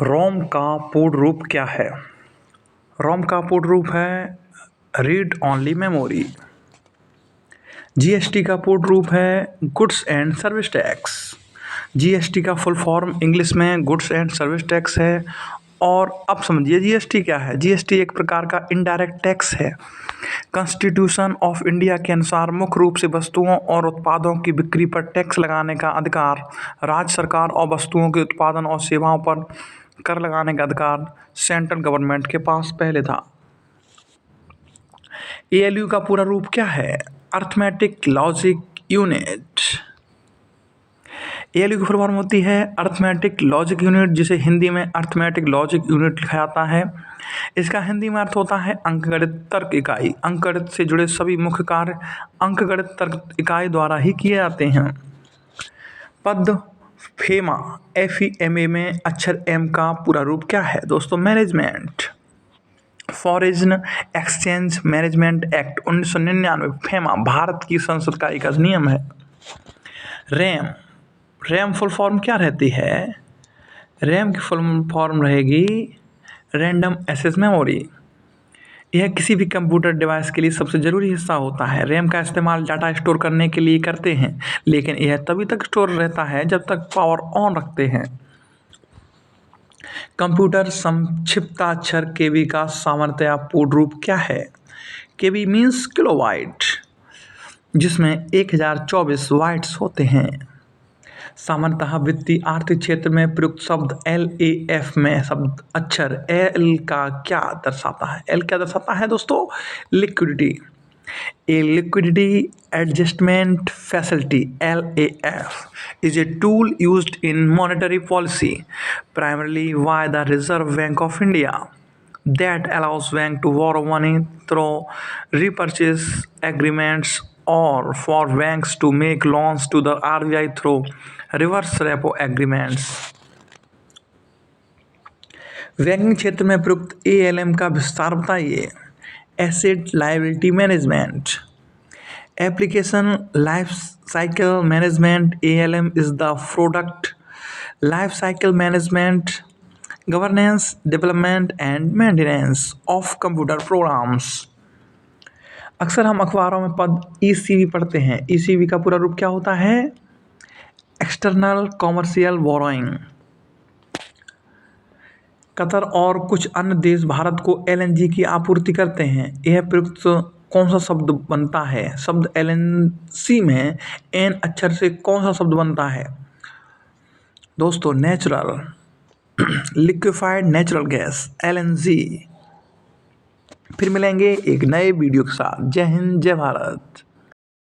रोम का पूर्ण रूप क्या है? रोम का पूर्ण रूप है रीड ओनली मेमोरी। जीएसटी का पूर्ण रूप है goods and service tax. GST का फुल फॉर्म इंग्लिश में गुड्स एंड सर्विस टैक्स है। और अब समझिए जीएसटी क्या है। जीएसटी एक प्रकार का इनडायरेक्ट टैक्स है। कॉन्स्टिट्यूशन ऑफ इंडिया के अनुसार मुख्य रूप से वस्तुओं और उत्पादों की बिक्री पर टैक्स लगाने का अधिकार राज्य सरकार और वस्तुओं के उत्पादन और सेवाओं पर कर लगाने का अधिकार सेंट्रल गवर्नमेंट के पास पहले था। एएलयू का पूरा रूप क्या है? Arithmetic logic unit. एएलयू की फुल फॉर्म होती है अर्थमेटिक लॉजिक यूनिट, जिसे हिंदी में अर्थमेटिक लॉजिक यूनिट लिखा जाता है। इसका हिंदी में अर्थ होता है अंकगणित तर्क इकाई। अंकगणित से जुड़े सभी मुख्य कार्य अंकगणित तर्क इकाई द्वारा ही किए जाते हैं। पद फेमा FEMA में अक्षर M का पूरा रूप क्या है? दोस्तों, management. Foreign exchange management act 1999 FEMA Bharat की संसद का एक अधिनियम है। रैम फुल फॉर्म क्या रहती है? रैम की फुल फॉर्म रहेगी रैंडम एक्सेस मेमोरी। यह किसी भी कंप्यूटर डिवाइस के लिए सबसे ज़रूरी हिस्सा होता है। रैम का इस्तेमाल डाटा स्टोर करने के लिए करते हैं, लेकिन यह तभी तक स्टोर रहता है जब तक पावर ऑन रखते हैं। कंप्यूटर संक्षिप्ताक्षर केबी का सामान्यतया पूर्ण रूप क्या है? केबी मीन्स किलोबाइट, जिसमें 1024 बाइट्स होते हैं। सामान्यतः वित्तीय आर्थिक क्षेत्र में प्रयुक्त शब्द LAF में शब्द अक्षर L का क्या दर्शाता है? L क्या दर्शाता है दोस्तों? Liquidity. A liquidity adjustment facility (LAF) is a tool used in monetary policy, primarily by the Reserve Bank of India, that allows banks to borrow money through repurchase agreements or for banks to make loans to the RBI through reverse repo agreements. Banking क्षेत्र में प्रयुक्त ALM का विस्तार बताइए। Asset Liability Management. Application Life Cycle Management (ALM) is the product life cycle management, governance, development and maintenance of computer programs. अक्सर हम अखबारों में पद ECB पढ़ते हैं। ECB का पूरा रूप क्या होता है? External commercial borrowing. कतर और कुछ अन्य देश भारत को LNG की आपूर्ति करते हैं। यह प्रयुक्त कौन सा शब्द बनता है? शब्द LNC में N अक्षर से कौन सा शब्द बनता है? दोस्तों, natural, liquefied natural gas LNG। फिर मिलेंगे एक नए वीडियो के साथ। जय हिंद, जय भारत।